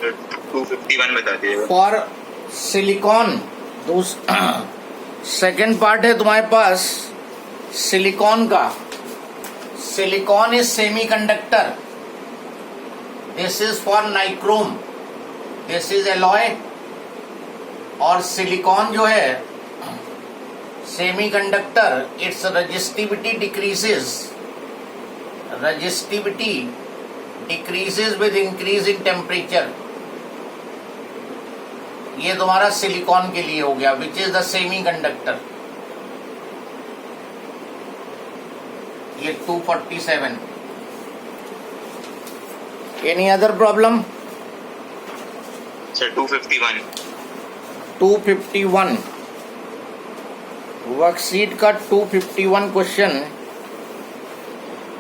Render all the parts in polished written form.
251 बता दीजिएगा। For silicon second part है तुम्हारे पास सिलिकॉन का। Silicon is semiconductor, this is for nichrome, this is alloy. और सिलिकॉन जो है semiconductor, it's resistivity decreases with increase in temperature. ये तुम्हारा सिलिकॉन के लिए हो गया, विच इज द सेमीकंडक्टर। ये 247। Any other problem? Sir 251। 251 worksheet का 251 question.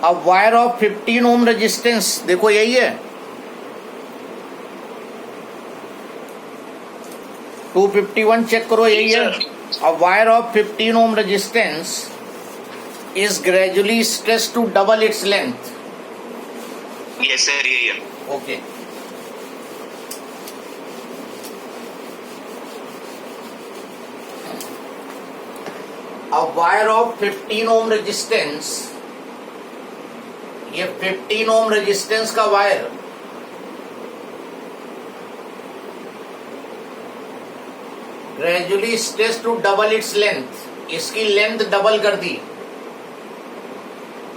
A wire of 15 ohm resistance, देखो यही है 251, चेक करो यही है। A wire of 15 ohm resistance is gradually stretched to double its length. Yes sir, यही है। Okay. A wire of 15 ohm resistance, ये 15 ohm resistance का wire gradually stretched to double its length, इसकी लेंथ डबल कर दी।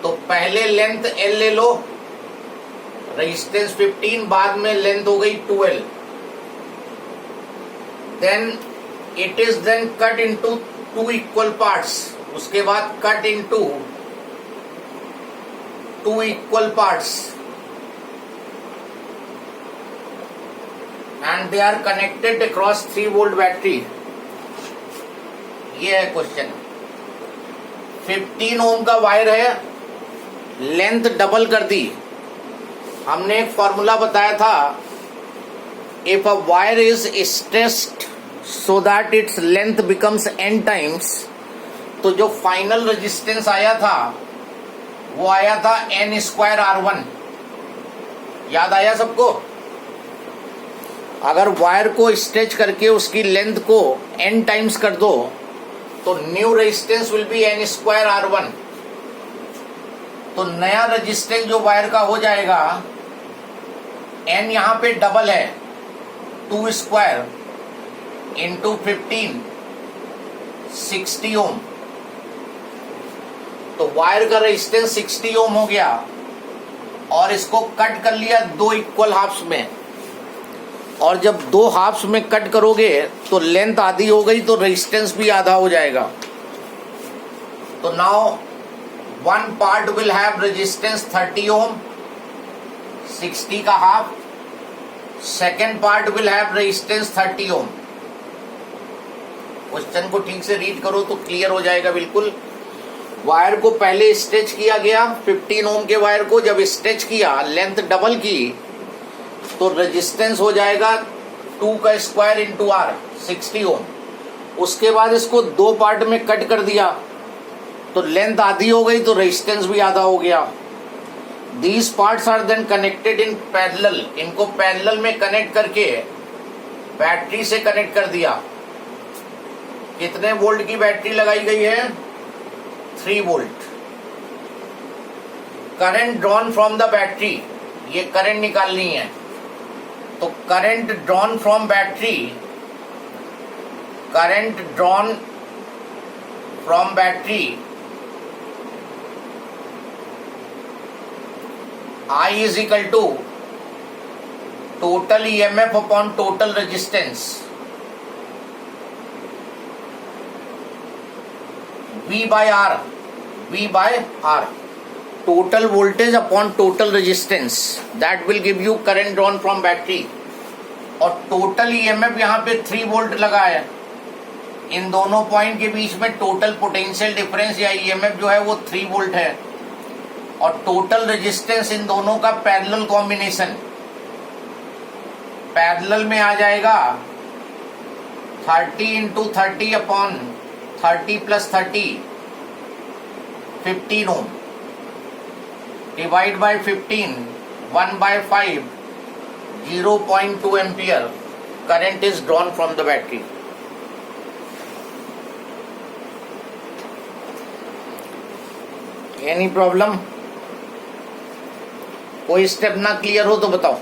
तो पहले length L ले लो, resistance 15, बाद में लेंथ हो गई 12। Then it is then cut into 2 equal parts, उसके बाद cut into 2 equal parts and they are connected across 3 volt battery. ये है क्वेश्चन। 15 ओम का वायर है, लेंथ डबल कर दी। हमने एक फॉर्मूला बताया था, if a wire is stressed so that its length becomes n times, तो जो फाइनल रेजिस्टेंस आया था वो आया था n² R1। याद आया सबको? अगर वायर को स्ट्रेच करके उसकी लेंथ को n टाइम्स कर दो तो new resistance will be n² R1। तो नया रेजिस्टेंस जो वायर का हो जाएगा, n यहां पे डबल है, 2² इंटू 15, 60 ओम। तो वायर का रेजिस्टेंस 60 ओम हो गया और इसको कट कर लिया 2 इक्वल हाफ्स में। और जब 2 हाफ्स में कट करोगे तो लेंथ आधी हो गई, तो रेजिस्टेंस भी आधा हो जाएगा। तो now one part will have resistance 30 ohm, 60 का half. second part will have resistance 30 ohm। Question को ठीक से रीड करो तो क्लियर हो जाएगा बिल्कुल। वायर को पहले स्ट्रेच किया गया, 15 ओम के वायर को जब स्ट्रेच किया, लेंथ डबल की, तो रेजिस्टेंस हो जाएगा 2 का स्क्वायर इंटू R, 60 ओम। उसके बाद इसको 2 पार्ट में कट कर दिया तो लेंथ आधी हो गई, तो रेजिस्टेंस भी आधा हो गया। These parts are then connected in parallel, इनको पैरेलल में कनेक्ट करके बैटरी से कनेक्ट कर दिया। कितने वोल्ट की बैटरी लगाई गई है? 3 volt. Current drawn from the battery, ये करंट निकालनी है। तो current drawn from battery, current drawn from battery I is equal to total EMF upon total resistance, V by R, total voltage upon total resistance, that will give you current drawn from battery। और total EMF यहाँ पे 3 volt लगा है। इन दोनों point के बीच में total potential difference या EMF जो है वो 3 वोल्ट है। और टोटल रेजिस्टेंस इन दोनों का पैरेलल कॉम्बिनेशन, पैरेलल में आ जाएगा 30 into 30 upon 30 plus 30, 15 ohm, divide by 15, 1/5, 0.2 ampere current is drawn from the battery. Any problem? कोई स्टेप ना क्लियर हो तो बताओ.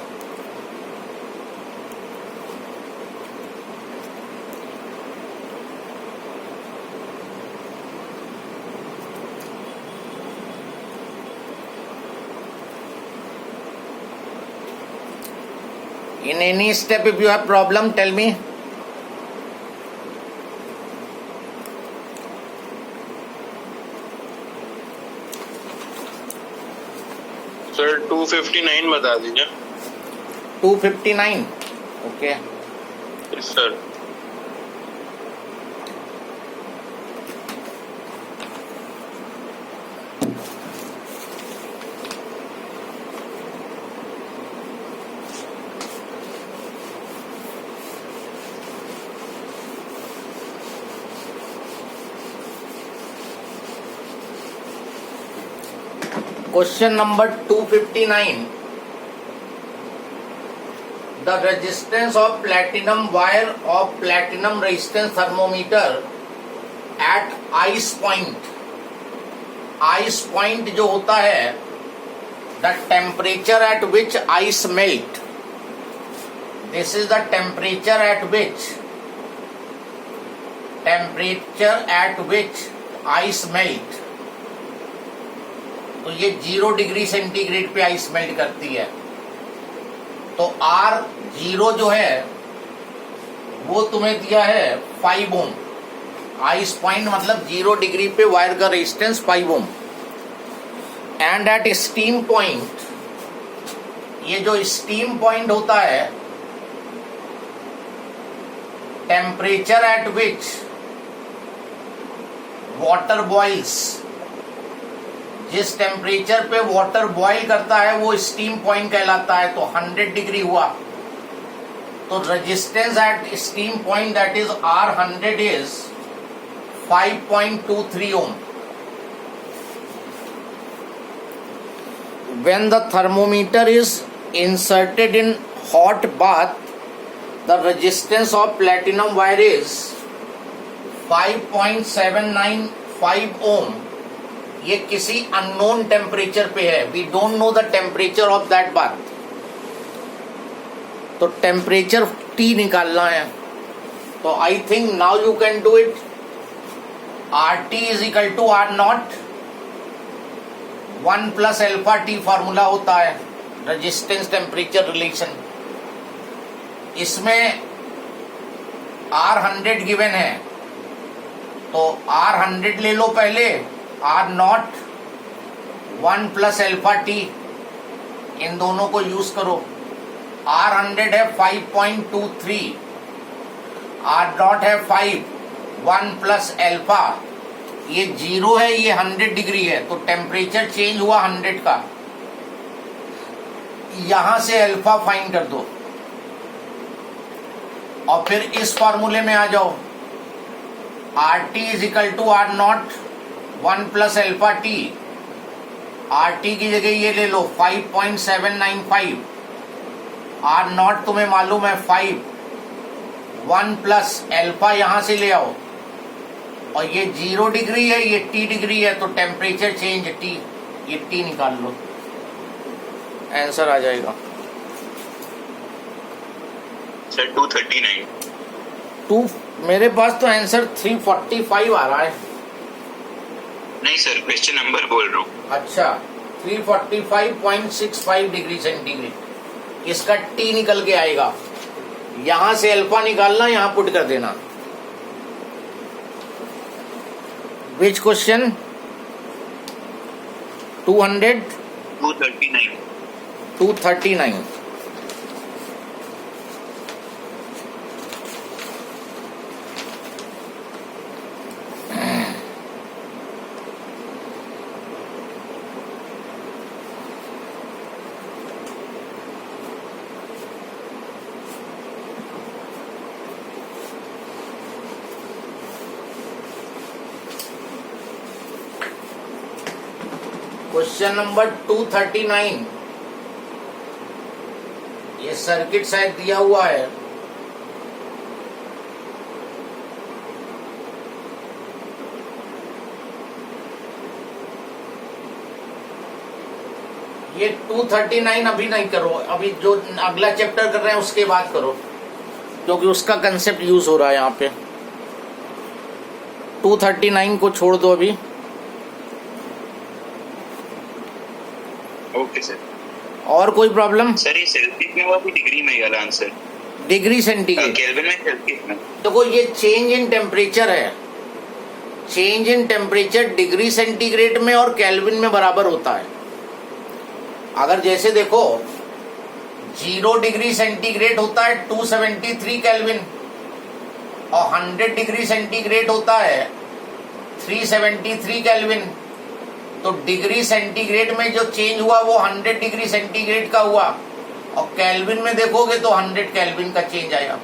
In any step, if you have problem, tell me. Sir 259 बता दीजिए. 259. Okay. Yes sir. Question number 259. The resistance of platinum wire of platinum resistance thermometer at ice point. Ice point जो होता है, the temperature at which ice melt. This is the temperature at which ice melt. तो ये 0 degree centigrade पे ice melt करती है. तो R0 जो है वो तुम्हें दिया है 5 ओम. आइस पॉइंट मतलब 0 डिग्री पे वायर का resistance 5 ohm. And at steam point, ये जो स्टीम पॉइंट होता है, temperature at which water boils, जिस टेम्परेचर पे वाटर बॉईल करता है वो स्टीम पॉइंट कहलाता है. तो 100 डिग्री हुआ. तो resistance at steam point that is R100 is 5.23 ohm. When the thermometer is inserted in hot bath, the resistance of platinum wire is 5.795 ohm. ये किसी अननोन टेम्परेचर पे है. We don't know the temperature of that bath. तो temperature T निकालना है. तो I think now you can do it. RT is equal to R0 1 plus alpha T formula होता है रेजिस्टेंस टेम्परेचर रिलेशन. इसमें R100 given है तो R100 ले लो पहले. R0 1 प्लस अल्फा T, इन दोनों को यूज करो. R100 है 5.23, R0 है 5, 1 प्लस अल्फा, ये 0 है, ये 100 डिग्री है. तो टेम्परेचर चेंज हुआ 100 का. यहां से अल्फा फाइंड कर दो और फिर इस फॉर्मूले में आ जाओ. RT is equal to R0 1 plus alpha T. RT की जगह ये ले लो 5.795. R0 तुम्हें मालूम है 5, 1 प्लस अल्फा यहां से ले आओ और ये 0 डिग्री है, ये T डिग्री है. तो टेम्परेचर चेंज T, ये T निकाल लो, आंसर आ जाएगा. सर 239. मेरे पास तो आंसर 345 आ रहा है. नहीं सर, क्वेश्चन नंबर बोल रहा हूँ. अच्छा, 345.65 डिग्री सेंटीग्रेड. इसका T निकल के आएगा. यहां से अल्फा निकालना, यहां पुट कर देना. Which question? 239. 239. Question number 239. ये सर्किट शायद दिया हुआ है। ये 239 अभी नहीं करो, अभी जो अगला चैप्टर कर रहे हैं उसके बाद करो, क्योंकि उसका कंसेप्ट यूज हो रहा है यहाँ पे। 239 को छोड़ दो अभी। Okay sir. और कोई प्रॉब्लम? सर ये सेल्सियस में हुआ कि डिग्री में वाला आंसर? Degree centigrade. केल्विन में, सेल्सियस में? देखो ये चेंज इन टेम्परेचर है, change in temperature degree centigrade में और केल्विन में बराबर होता है। अगर जैसे देखो 0 डिग्री सेंटीग्रेड होता है 273 केल्विन और 100 डिग्री सेंटीग्रेड होता है 373 केल्विन। तो डिग्री सेंटीग्रेड में जो चेंज हुआ वो 100 डिग्री सेंटीग्रेड का हुआ, और केल्विन में देखोगे तो 100 केल्विन का चेंज आया।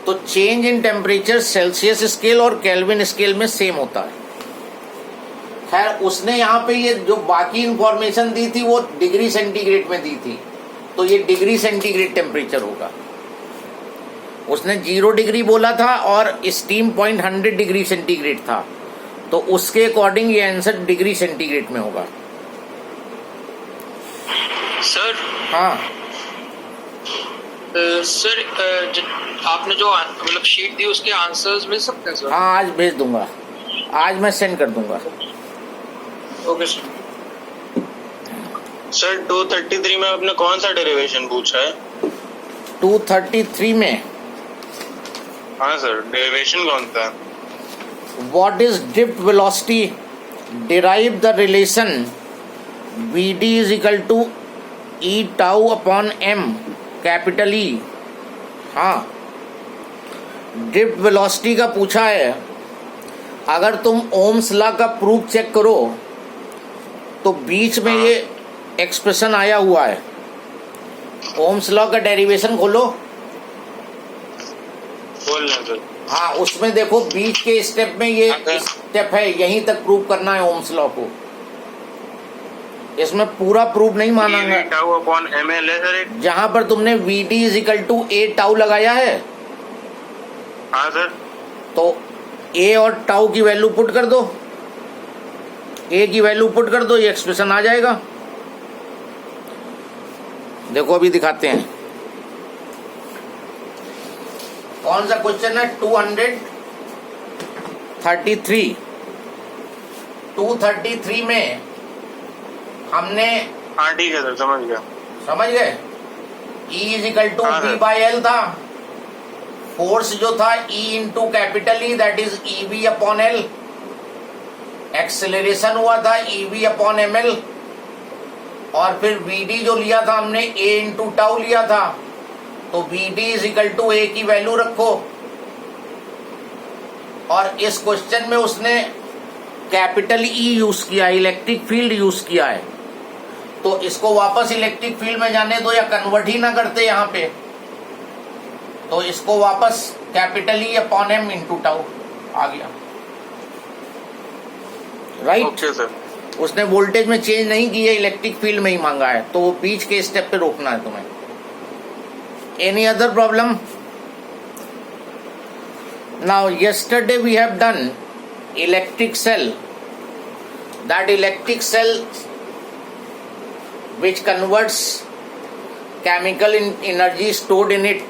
तो change in temperature Celsius scale और केल्विन स्केल में सेम होता है। खैर उसने यहाँ पे ये जो बाकी इंफॉर्मेशन दी थी वो डिग्री सेंटीग्रेड में दी थी, तो ये डिग्री सेंटीग्रेड टेम्परेचर होगा। उसने 0 डिग्री बोला था और स्टीम पॉइंट 100 डिग्री सेंटीग्रेड था, तो उसके अकॉर्डिंग ये आंसर डिग्री सेंटीग्रेड में होगा। सर हाँ सर आपने जो मतलब शीट दी उसके आंसर्स मिल सकते हैं सर? हाँ आज भेज दूंगा, आज मैं सेंड कर दूंगा। Okay sir. सर 233 में आपने कौन सा डेरिवेशन पूछा है? 233 में हाँ सर, डेरिवेशन कौन सा? what is drift velocity? Derive the relation Vd is equal to E tau upon m, capital E। हाँ ड्रिफ्ट वेलोसिटी का पूछा है। अगर तुम ओम्स लॉ का प्रूफ चेक करो तो बीच में ये एक्सप्रेशन आया हुआ है। ओम्स लॉ का डेरिवेशन खोलो। बोल रहे हैं सर। हाँ उसमें देखो बीच के स्टेप में ये स्टेप है, यहीं तक प्रूव करना है ओम्स लॉ को। इसमें पूरा प्रूफ नहीं मानांगा। टाउ अपॉन ml है सर एक। जहां पर तुमने Vd is equal to A tau लगाया है, हाँ सर, तो ए और टाउ की वैल्यू पुट कर दो, ए की वैल्यू पुट कर दो, ये एक्सप्रेशन आ जाएगा। देखो अभी दिखाते हैं कौन सा क्वेश्चन है। 233 में हमने, हाँ ठीक है सर, समझ गया। समझ गए, E इज इक्वल टू हाँ, बी बाई एल था। फोर्स जो था E into capital E, that is E V upon L. Acceleration हुआ था E V upon M L. और फिर Vd जो लिया था हमने A इंटू टाउ लिया था, तो Vd is equal to A की वैल्यू रखो। और इस क्वेश्चन में उसने कैपिटल E यूज किया है, इलेक्ट्रिक फील्ड यूज किया है। तो इसको वापस इलेक्ट्रिक फील्ड में जाने दो, या कन्वर्ट ही ना करते यहाँ पे, तो इसको वापस capital E upon M into tau आ गया। Right okay sir. उसने वोल्टेज में चेंज नहीं की है, इलेक्ट्रिक फील्ड में ही मांगा है, तो बीच के स्टेप पे रोकना है तुम्हें। Any other problem? Now yesterday we have done electric cell, that electric cell which converts chemical energy stored in it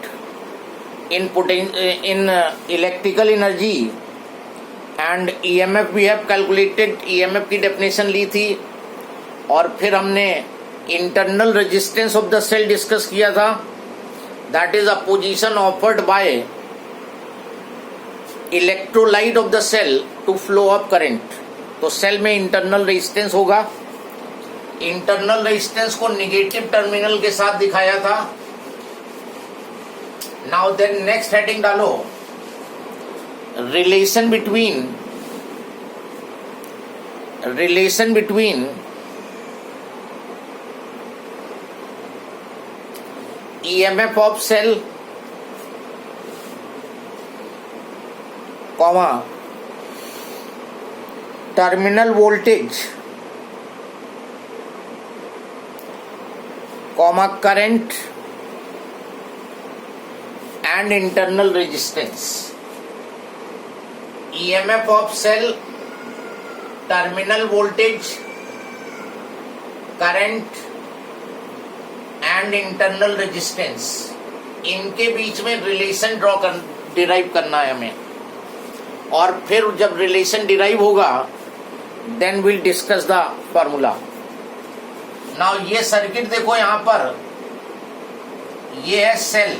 in electrical energy, and EMF we have calculated, EMF की डेफिनेशन ली थी। और फिर हमने internal resistance of the cell discuss किया था, that is opposition offered by electrolyte of the cell to flow of current. तो cell में इंटरनल रेजिस्टेंस होगा, इंटरनल रेजिस्टेंस को निगेटिव टर्मिनल के साथ दिखाया था। नाउ देन नेक्स्ट हेडिंग डालो, relation between EMF of cell, comma, terminal voltage, comma, current and internal resistance. EMF of cell, terminal voltage, current and internal resistance, इनके बीच में relation derive करना है हमें. और फिर जब रिलेशन डिराइव होगा then will discuss the formula. Now ये सर्किट देखो, यहां पर ये है cell,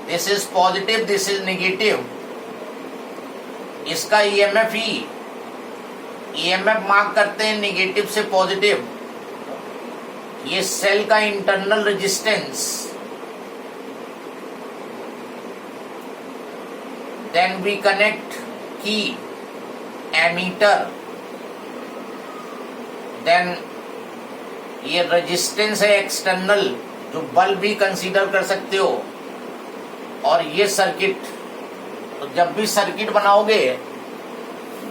this is positive, this is negative. इसका ईएमएफ ही, ईएमएफ मार्क करते हैं नेगेटिव से पॉजिटिव. ये सेल का internal resistance, then we connect की एमीटर, देन ये रेजिस्टेंस है एक्सटर्नल, जो बल्ब भी कंसीडर कर सकते हो. और ये सर्किट, तो जब भी सर्किट बनाओगे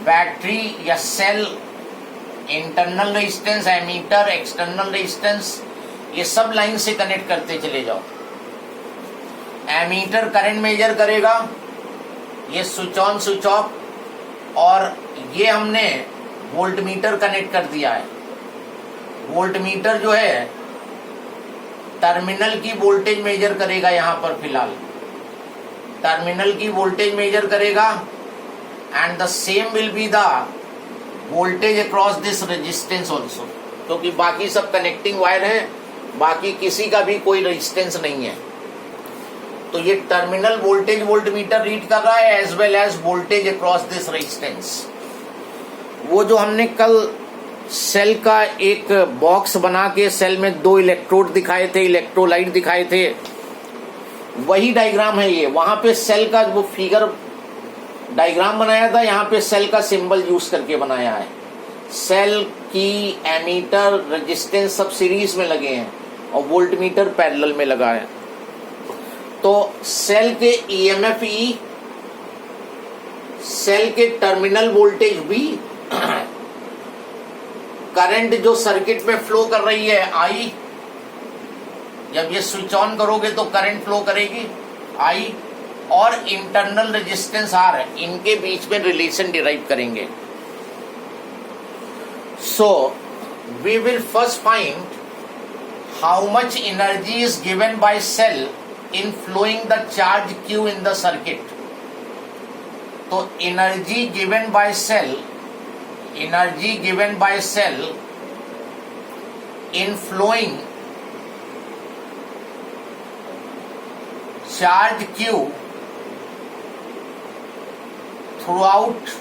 बैटरी या cell, internal resistance, ammeter, external resistance, ये सब लाइन से कनेक्ट करते चले जाओ. एमीटर करंट मेजर करेगा, ये स्विच ऑन स्विच ऑफ, और ये हमने वोल्टमीटर कनेक्ट कर दिया है. वोल्टमीटर जो है टर्मिनल की वोल्टेज मेजर करेगा. यहां पर फिलहाल टर्मिनल की वोल्टेज मेजर करेगा, and the same will be the voltage across this resistance also, क्योंकि बाकी सब कनेक्टिंग वायर है, बाकी किसी का भी कोई रेजिस्टेंस नहीं है. तो ये टर्मिनल वोल्टेज वोल्टमीटर रीड कर रहा है, as well as voltage across this resistance. वो जो हमने कल सेल का एक बॉक्स बना के सेल में 2 इलेक्ट्रोड दिखाए थे, इलेक्ट्रोलाइट दिखाए थे, वही डायग्राम है ये. वहां पे सेल का वो फिगर डायग्राम बनाया था, यहाँ पे सेल का सिंबल यूज करके बनाया है. सेल की एमीटर रेजिस्टेंस सब सीरीज में लगे हैं और वोल्टमीटर पैरेलल में लगा है. तो सेल के ईएमएफ ई, सेल के टर्मिनल वोल्टेज बी, करंट जो सर्किट में फ्लो कर रही है आई, जब ये स्विच ऑन करोगे तो करंट फ्लो करेगी आई, और इंटरनल रेजिस्टेंस आर है, इनके बीच में रिलेशन डिराइव करेंगे. So we will first find how much energy is given by cell in flowing the charge Q in the circuit. तो energy given by cell in flowing charge Q throughout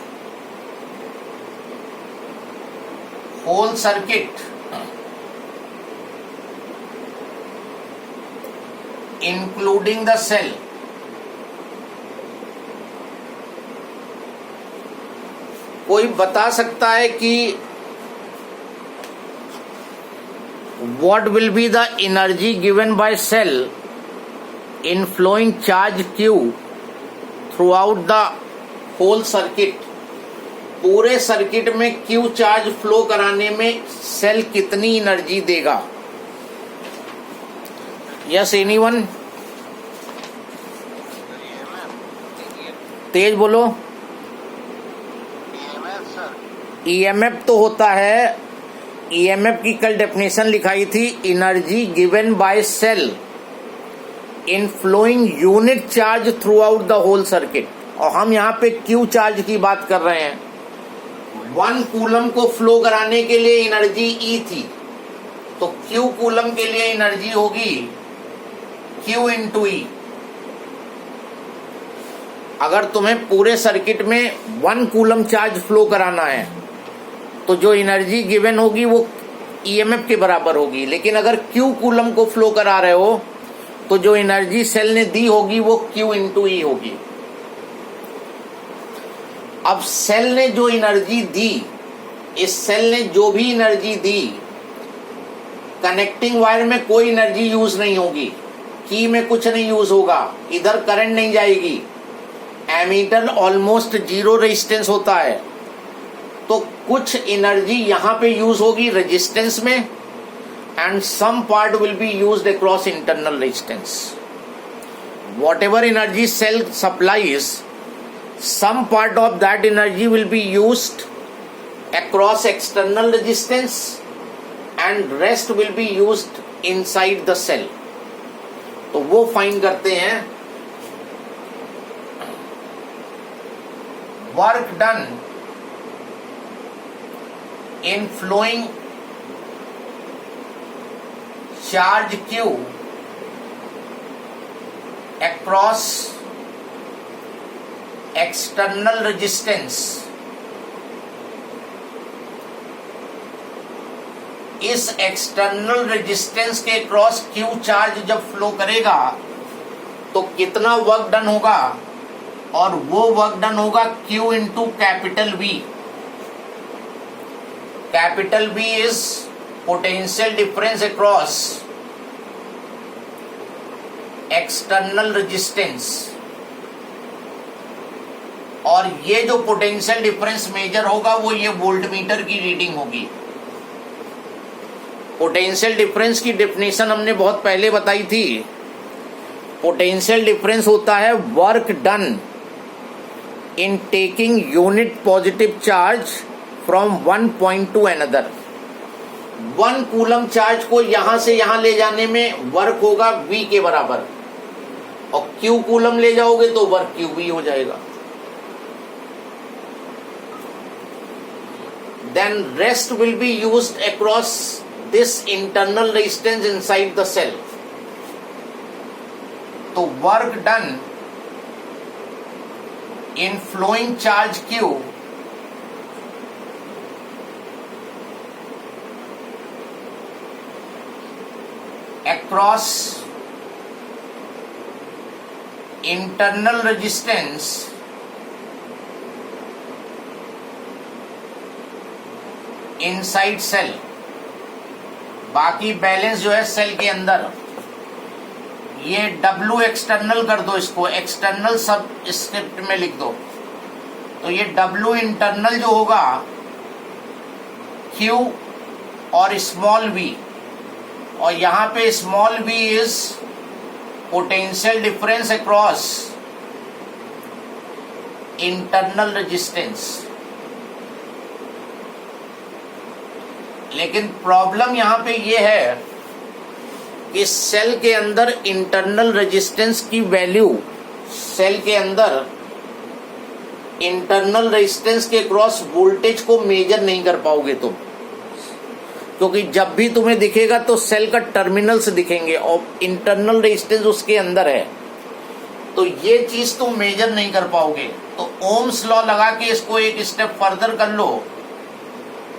whole circuit including the cell, कोई बता सकता है कि what will be the energy given by cell in flowing charge Q throughout the whole circuit? पूरे circuit में Q charge flow कराने में cell कितनी एनर्जी देगा? Yes anyone? तेज बोलो. ईएमएफ तो होता है, ईएमएफ की कल डेफिनेशन लिखाई थी, energy given by cell in flowing unit charge throughout the whole circuit. और हम यहाँ पे क्यू चार्ज की बात कर रहे हैं. 1 कूलम को फ्लो कराने के लिए एनर्जी ई थी, तो क्यू कूलम के लिए एनर्जी होगी Q इंटू ई. अगर तुम्हें पूरे सर्किट में 1 कूलम चार्ज फ्लो कराना है तो जो एनर्जी गिवन होगी वो ईएमएफ के बराबर होगी. लेकिन अगर Q कूलम को फ्लो करा रहे हो तो जो एनर्जी सेल ने दी होगी वो Q इंटू ई होगी. अब सेल ने जो एनर्जी दी, इस सेल ने जो भी एनर्जी दी, कनेक्टिंग वायर में कोई एनर्जी यूज नहीं होगी, की में कुछ नहीं यूज होगा, इधर करंट नहीं जाएगी. एमीटर ऑलमोस्ट 0 रेजिस्टेंस होता है, तो कुछ एनर्जी यहां पे यूज होगी रेजिस्टेंस में, and some part will be used across internal resistance. whatever energy cell supplies, some part of that energy will be used across external resistance and rest will be used inside the cell. तो वो find करते हैं work done in flowing charge Q across external resistance. इस external resistance के cross Q charge जब flow करेगा तो कितना वर्क डन होगा, और वो वर्क डन होगा Q into capital V. Capital V is potential difference across external resistance, और ये जो पोटेंशियल डिफरेंस मेजर होगा वो ये वोल्टमीटर की रीडिंग होगी. पोटेंशियल डिफरेंस की डेफिनेशन हमने बहुत पहले बताई थी. पोटेंशियल डिफरेंस होता है work done in taking unit positive charge from one point two another. 1 coulomb charge को यहां से यहां ले जाने में वर्क होगा V के बराबर, और Q कूलम ले जाओगे तो वर्क QV हो जाएगा. Then rest will be used across this internal resistance inside the cell. तो work done in flowing charge Q across internal resistance inside cell. बाकी बैलेंस जो है सेल के अंदर, ये W एक्सटर्नल कर दो, इसको एक्सटर्नल सब स्क्रिप्ट में लिख दो. तो ये W इंटरनल जो होगा Q और स्मॉल v, और यहां पे small v is potential difference across internal resistance. लेकिन प्रॉब्लम यहां पे ये है कि सेल के अंदर इंटरनल रेजिस्टेंस की वैल्यू, सेल के अंदर इंटरनल रेजिस्टेंस के क्रॉस वोल्टेज को मेजर नहीं कर पाओगे तुम, क्योंकि जब भी तुम्हें दिखेगा तो सेल का टर्मिनल्स दिखेंगे और इंटरनल रेजिस्टेंस उसके अंदर है, तो ये चीज तुम मेजर नहीं कर पाओगे. तो ओम्स लॉ लगा के इसको एक स्टेप फर्दर कर लो